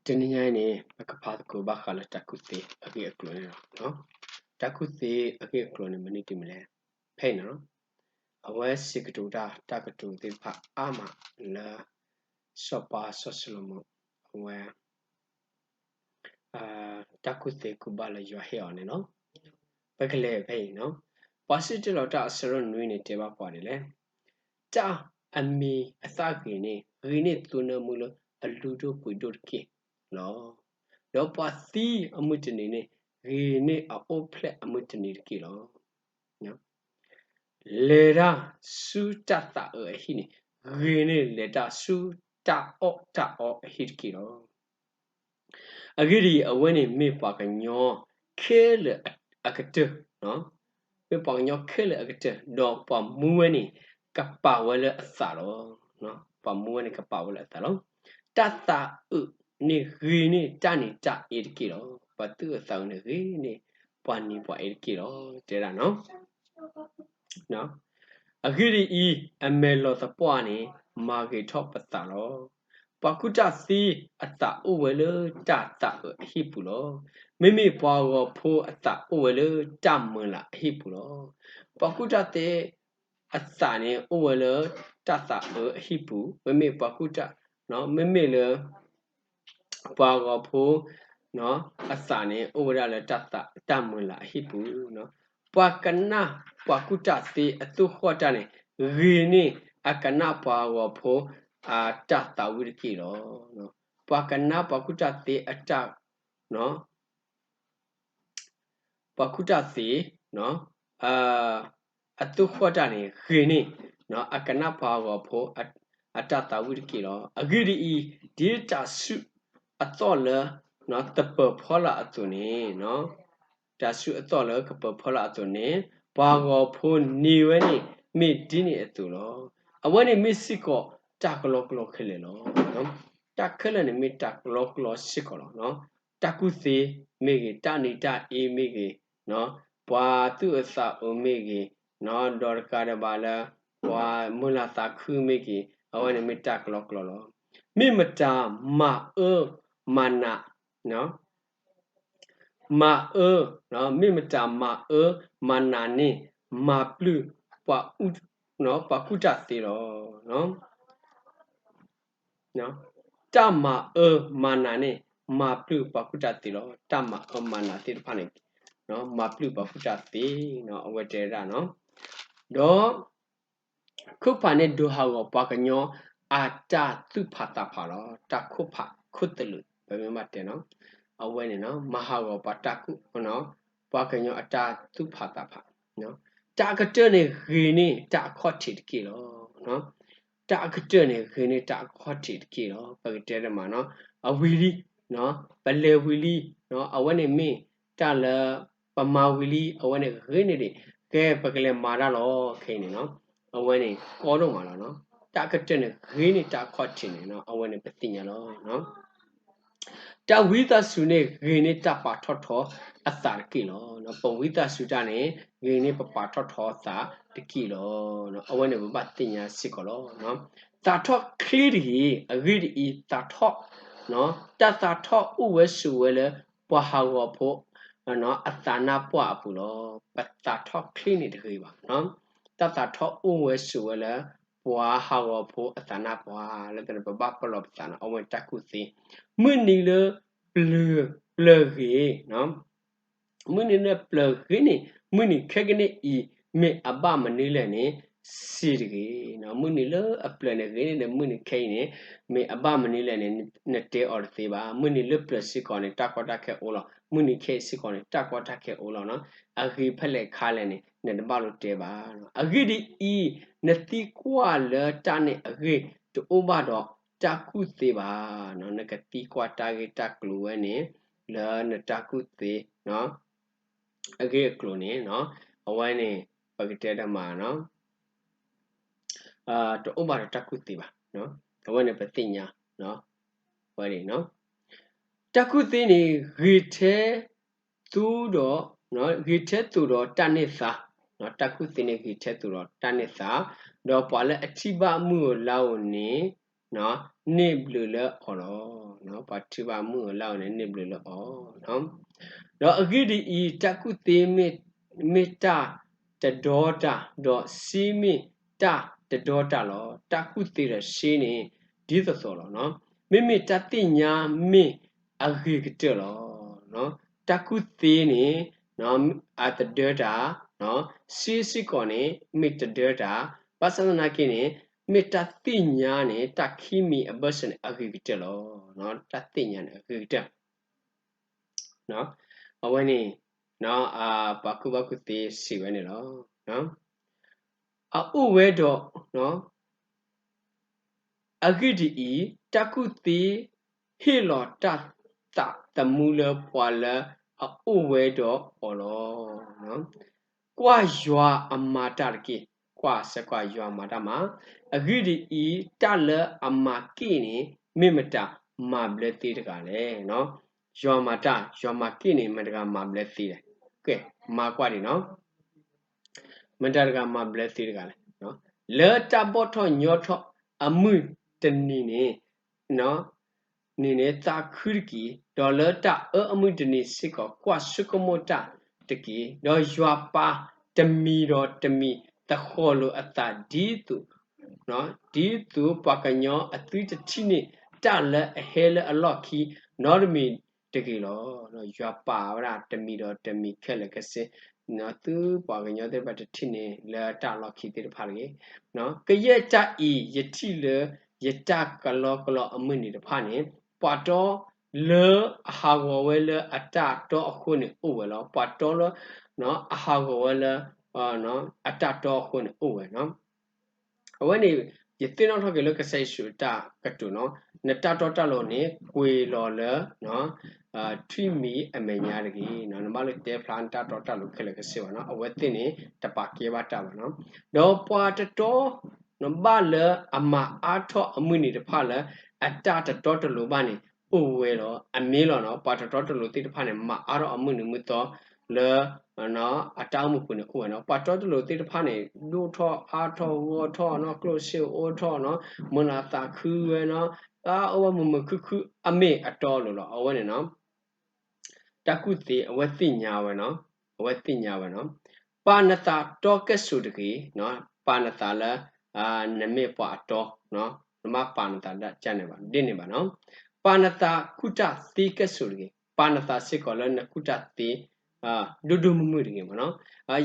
Teniane akapaku bakala takuti agi aklone no takuti agi aklone maniti mile pay no awe sikituda takatu ti pa ama la sopa soslomo awe takuti kubala yo heone no bakale pay no positive lo ta asro nui ne te ba pwa le ta ami asagi ni rini tuna mulo aludo puido ki no lo pasi amutini ne rini a ople amutini ki lo no lera su ta ta hini rini leta su ta o hit ki lo agiri aweni me pa ka nyo kele akate no me pa nyo kele akate do pa muweni ka pa wala asalo no pa muweni ka pa wala asalo tata ni rini tani ta irkilo patu sa ni rini pani pa irkilo tera no no agiri I amelo sa pani magi top patalo pakuta si ata uwele tata hipulo mimi pawo po ata uwele tamula hipulo pakuta te asane uwele tata hipu mimi pakuta no mimi le pawo po no asane uwele tata tamula hipu no pakana pakuta si atu hotane rini akana pawo po tata wirki lo no pakana pakuta te atta no pakuta se no atu hotane rini no akana pawo po atata wirki lo agiri I data su atola no tapa phola atune no ta su atola kapa phola atune pawo po niweni me dini atulo awani misiko taklo khele lo no takhle ne me taklo sikolo no takuthi mege tani ta e mege no bwa tu asa o mege no dorkar bala bwa mula ta khu mege awani me taklo lo me mata ma mana no ma no me mata ma mana ni ma plu pa u no pa kuta te lo no no tama mana ne ma plu pa kuta te lo tama mana te pa ne no ma plu pa kuta te no awete ra no do kupa ne do ha go pa kanyo ata tu phata pha lo ta khupha khutlu be me mate no awe ne no maha go pa ta ku no pa kanyo ata tu phata pha no ta ka te ne ri ni ta khotti ki lo no ta ka te ne ri ni ta khotti ki lo pa te de ma no awili no pale wili no awe ne me ta la pa ma wili awe ne ri ni de ke pa kale ma ra lo khe ne no awe ne ko do ma lo no ta ka te ne ri ni ta khotti ne no awe ne pa tinya lo no ta wita su ne ri ni ta pa tho tho asar ki lo no pa wita su ta ne ri ni pa tho tho sa ti ki lo no awe ne ba tinya si ko lo no ta tho kli ri I ta tho no ta tho u we su we le pa ha wo pho no asana pwa pu lo pa ta tho kli ni de ba no ta tho u we su we le pwa ha wo pho asana pwa le de ba pa lo sana awe ta ku si mun ni le plug no muni ne plug ni muni khagni I me aba mani le ne sirgi no muni le apply ne ne muni khay ne me aba mani le ne te or se ba muni le plus ko ne ta ko ta khe o lo muni khe si ko ne ta ko ta khe o lo no agi phale kha le ne ba lo te ba no agi di I ne ti kwa le ta ne agi to over do ta ku se ba no ne ka ti kwa ta ge ta klu ne le ne ta ku se no agi klu ne no awan ne pa ke te da ma no to over ta ku se ba no awan ne pa tinya no wari no ta ku se ni ri the tu do no ri the tu do ta ne sa no ta ku se ni ri the tu do ta ne sa do pa le achi ba mu la o ne no ne blu le o lo no နော်ပါထူပါမှုလောက်နေနေဘလို့လောနော်တော့အဂိဒီဤတကုသေးမေတ္တာတဒေါတာတော့စီမီတာတဒေါတာလောတကုသေးရရှင်းနေဒီသစောလောနော်မိမိတတိညာမိအဂိကတလောနော်တကုသေးနေနော်အတဒေါတာနော်စီကောနေမိတဒေါတာပသနာကိနေမေတ္တာတိညာနဲ့တခိမီအဘစနအဂိကတလောနော်တတိညာနဲ့အဂိကတနော်အဝနေနော်ဘာကုတေစီဝဲနေလောနော်အဥဝဲတော့နော်အဂိဒီဤတကုတိဟေလောတတမူလပွာလအဥဝဲတော့ဟောလောနော်ကွာရွာအမာတရကေကွာစကွာရွာမာတမှာအဂိဒီဤတလအမာကိနေမိမတာမာဘလက်တိတကလည်းနော်ရွာမာတရွာမာကိနေမတကမာဘလက်တိတယ်ကဲမာကွာဒီနော်မတတကမာဘလက်တိတကလည်းနော်လေတဘောထောညောထောအမှုတနီနေနော်နေနေသာခရကီဒေါ်လာတအမှုတနီစစ်ကောကွာစုကမောတတကီတော့ရွာပါတမီတော့တမီတခေါ်လို့အတာဒီသူနော်ဒီသူပကညောအသွိတတိနေတလည်းအဟဲလည်းအလော့ခီနော်မီတကီလောနော်ရွာပါဝရတမီတော့တမီခက်လည်းကစနော်သူပကညောတဲ့ဘတ်တိနေလာတလော့ခီတဲ့ဖာလေနော်ကရဲ့တဤယတိလေယတကလောအမွနေတဖာနေပတ်တော်လေအဟာဝဝဲလေအတတော်အခုနေဥဝဲလောပတ်တော်လောနော်အဟာဝဝဲလေနော်အတတော်အခုနေဥဝဲနော်အဝဲနေယတိနောက်ထောက်ကလေကဆိုင်ရှူတာကတူနော်နတတော်တလောနေကွေလောလေနော်ထွိမီအမေညာတကြီးနော်နမလို့တေဖလန်တာတော်တလို့ခလေကစီဝနော်အဝဲတင်နေတပါကေပါတာပါနော်တော့ပွာတတော်နဘာလေအမအားထောအမှုနေတဖလေအတတတော်တလို့ပါနေဥဝဲတော့အမင်းလောနော်ပွာတတော်တလို့တိတဖနေမအားတော့အမှုနေမှုတော့လေနော်အတောင်းမှုခုနေဥဝဲနော်ပွာတော်တလို့တိတဖနေလူထောအားထောဝထောနော်ကလို့ရှိအိုထောနော်မနာတာခူဝဲနော်အဝမခုအမေအတော်လို့လောအဝဲနေနော်တကုတိအဝတိညာဝနော်အဝတိညာဝနော်ပါဏတာတောကဆုတကေနော်ပါဏတာလာနမေပွားတော်နော်နမပါဏတာလက်ကျန်နေပါဒီနေပါနော်ပါဏတာကုတတိကဆုတကေပါဏတာစစ်ကောလနကုတတိဒုဒုမမှုတကေမနော်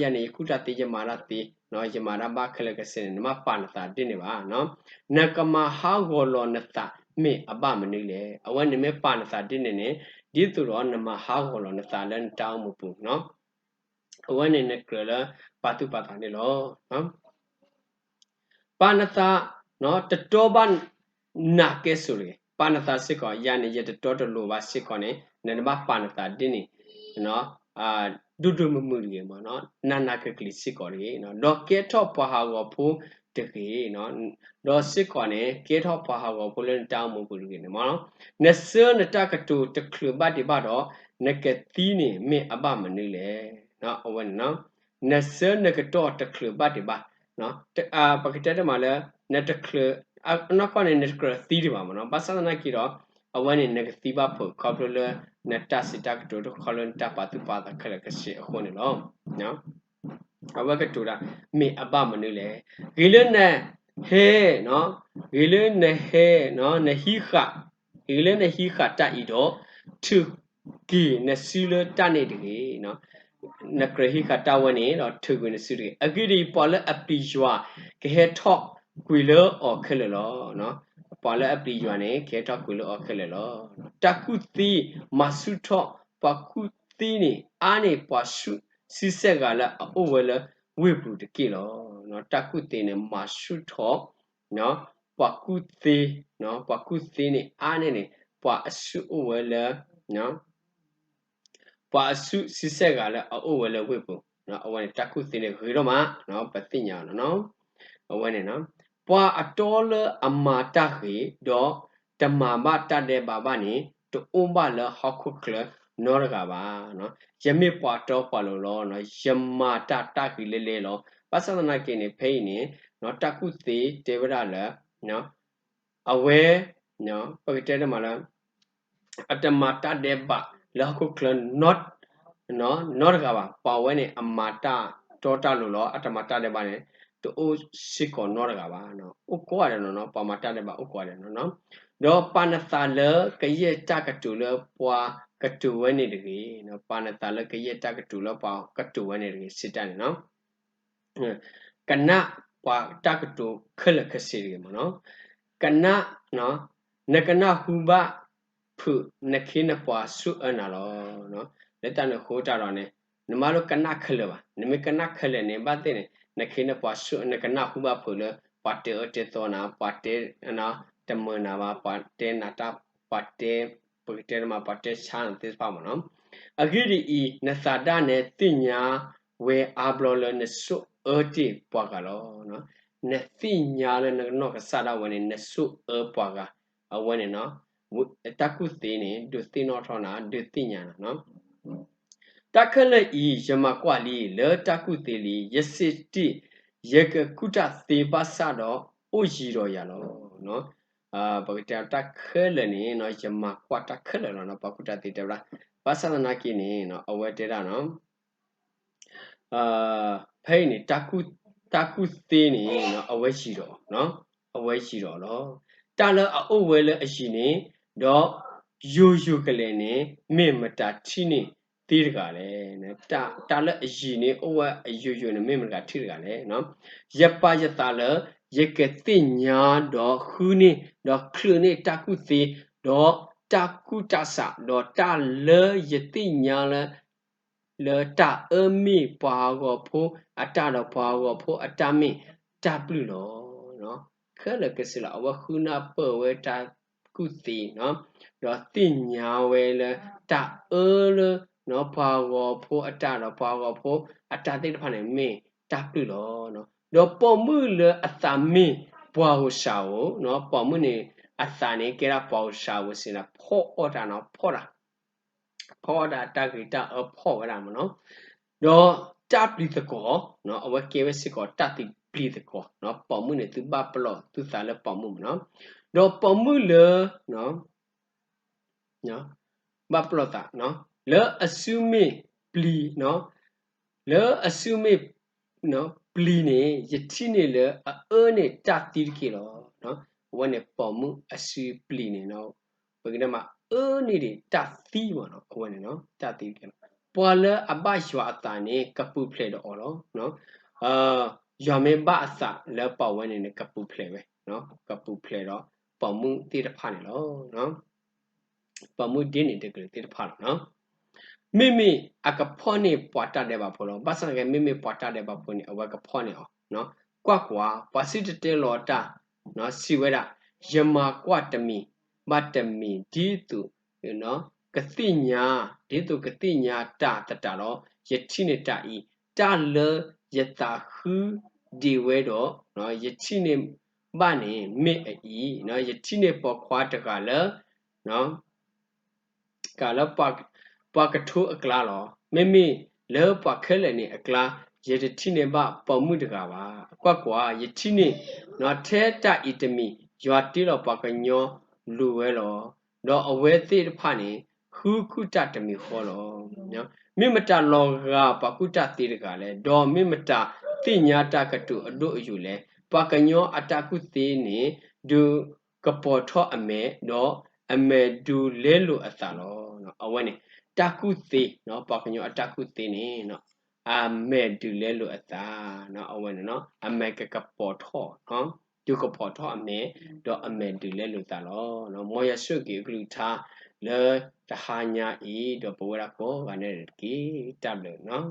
ယနေ့ကုတတိယမာရတိနော်ယမာရဘခလကစင်နမပါဏတာဒီနေပါနော်နကမဟာဂောလောနတမေအပမနိလေအဝနမေပါဏတာဒီနေနေဒီသူရောနမဟာဟောလောနသာလန်တောင်းမပူနော်အဝနေနကလပါတုပါတာနေလောနော်ပါဏတာနော်တတောဘနာကဲဆိုလေပါဏတာစစ်ကောရနေရတတော်တလိုပါစစ်ကောနေနနမပါဏတာဒီနေနော်ဒုဒုမမှုရေမနော်နာနာကကလစ်စစ်ကောရေနော်ဒေါကေထောပဟာဝဖူတကေနော်ဒေါ်စစ်ကောနေကေထောပဟာဝဖူလန်တောင်းမပူရေနော်နဆနတကတူတခလဘတိဘတော့နကတိနေမေအဘမနိလေနော်အဝနော်နဆနကတော့တခလဘတိဘနော်ပကတဲ့မှာလဲနတခလအနောက်ကနေနတခလသီးတယ်ပါမနော်ဘာသာနာကြည့်တော့အဝနေနကတိဘဖို့ခေါပလနတစီတကတူတခလန်တပါတူပါတခလကရှိအခုနေလောနော်အဝကတူတာမေအဘမနိလေဂီလနဲ့ဟဲနော်ဂီလနဲ့ဟဲနော်နဟိခဂီလနဲ့ဟိခတဤတော့သူဂီနစီလတနေတကြီးနော်နကရဟိခတဝနေတော့သူကွနစီတကြီးအဂိဒီပေါ်လအပီယွာကဟဲထော့ကွေလောအော်ခလလောနော်ပေါ်လအပီယွာနေကဟဲထော့ကွေလောအော်ခလလောတကုတိမဆုထော့ပကုတိနေအာနေပွားစုစီဆက်ကလည်းအိုဝဲလဝိပုတကိလောနော်တကုတိနေမဆုထော့နော်ပကုတိနော်ပကုတိနေအာနေပွားအစုအိုဝဲလနော်ပွားအစုစီဆက်ကလည်းအိုဝဲလဝိပုနော်အဝဲတကုတိနေခေတော့မှနော်ပတိညာနော်အဝဲနေနော်ပွားအတော်လအမာတခေတော့ဓမ္မမတတ်တဲ့ဘာဘာနေတူဘလဟခုကလနောရကပါနော်ယမေပွားတော့ပွားလို့လောနော်ယမတတခိလေလေလောပသနာကိနေဖိနေနော်တကုတိတေဝရလနော်အဝဲနော်ပကတဲ့မှာလား atamata deba lakuklan not gaba pawene amata tota lulo atamata deba ne to o siko not gaba no ukwa no pamata deba ukwa no do panathala kaye takatula pwa katuwane de no panathala kaye takatula pa katuwane de sitan no kana pa takatu khala khasiri mo no kana no nakana huba pu nakina pwa su analo no letana khota ro ne namalo kana khala ba nime kana khala ne ba te ne nakina pwa su nakana huba pu le pate ote to na pate na tamana ba pate nata pate pute ma pate chan te pa mo no agiri I nasada ne tinya we ablo le ne su ote pwa ka lo no ne tinya le no ka sada we ne su pwa ka awene no taku thini du thino thona du tinya no takale I yama kwali le taku thili yesiti yek kuta the basa do oji ro ya lo no bagata takale ni no yama kwa takale no bakuta the de la basana ki ni no awete da no phai ni taku thini no awe chi ro no awe chi ro lo ta le a o we le a shi ni do yuကလေးနဲ့မေမတာတီနေတီးရကလည်းနော်တာလည်းအရင်နေအဝအယူနေမေမတာတီးရကလည်းနော်ရပရတာလည်းရကတိညာတော့ခူးနေတော့ခလူနေတကုသေးတော့တကုတဆတော့တာလေယတိညာလည်းလေတာအမီပွားကိုဖို့အတာတော့ပွားကိုဖို့အတမီတပလူတော့နော်ခဲလကစလာဝခုနာပဝဲတာကုသေးနော်တော့တင်ညာဝဲလေတလေနော်ပွားကိုဖို့အတာတော့ပွားကိုဖို့အတာတိတ်ဖာနေမင်းတပလူတော့နော်တော့ပေါ်မှုလေအသမီပွားကိုရှာကိုနော်ပေါ်မှုနေအသနေကဲရပွားကိုရှာကိုစင်လာဖော့အော်တာနော်ဖော့တာဖော့တာတကိတအဖော့ရမှာနော်တော့တပ်ပလီတကောနော်အဝကေဝစစ်ကောတပ်တိပလီတကောနော်ပေါ်မှုနေသူဘပလောသူစားလဲပေါ်မှုနော်တော့ပေါ်မှုလေနော်ဘပလောတာနော်လေအစုမေပလီနော်လေအစုမေနော်ပလီနေယတိနေလေအဲနေတပ်တိကေလောနော်ဝနေပေါ်မှုအစုပလီနေနော်ဘယ်ကမှာနေတပ်သီးပါနော်ဝနေနော်တပ်သီးကေပွာလအဘရွာတာနေကပူဖလေတော့နော်ရွာမေဘအစလဲပေါ်ဝနေနေကပူဖလေပဲနော်ကပူဖလေတော့ပေါ်မှုတိတဖာနေလောနော်ပေါ်မှုဒင်းနေတကယ်တိတဖာနော်မိအကဖောနေပွာတာတဲ့ပါဖောလို့ဘာစကမိပွာတာတဲ့ပါဖောနေအဝကဖောနေအောင်နော်ကွာပွာစီတတဲလောတာနော်စီဝဲတာယမကွာတမီမတမီဒီတုနော်ကတိညာဒီတုကတိညာတာတတတော့ယတိနေတာဤတာလေယတာခုဒီဝဲတော့နော်ယတိနေဘာနေမေဤနော်ယတိနေပေါ်ခွာတကလည်းနော်ကလပကထုအကလာလောမိလေပခဲလည်းနေအကလာယတိနေဘပေါ်မှုတကပါကွာယတိနေနော်ထဲတဤတမီရွာတိလောပကညောလူဝဲလောတော့အဝဲသေးတဖာနေခုတတမီခေါ်လောနော်မိမတလောကပကုတတိတကလည်းဒေါ်မိမတတိညာတကတုအတို့အယူလဲပကညောအတကုသေးနေဒုကပေါ်ထောအမဲတော့အမဲဒူလဲလို့အသာလောနော်အဝဲနေတကုသေးနော်ပကညောအတကုသေးနေနော်အမဲဒူလဲလို့အသာနော်အဝဲနေနော်အမဲကပေါ်ထောနော်ဒုကပေါ်ထောအမဲတော့အမဲဒူလဲလို့သာလောနော်မောရဆုကေဂလူထားလေတဟာညာဤတော့ဘဝရကောကနေကေတပ်လို့နော်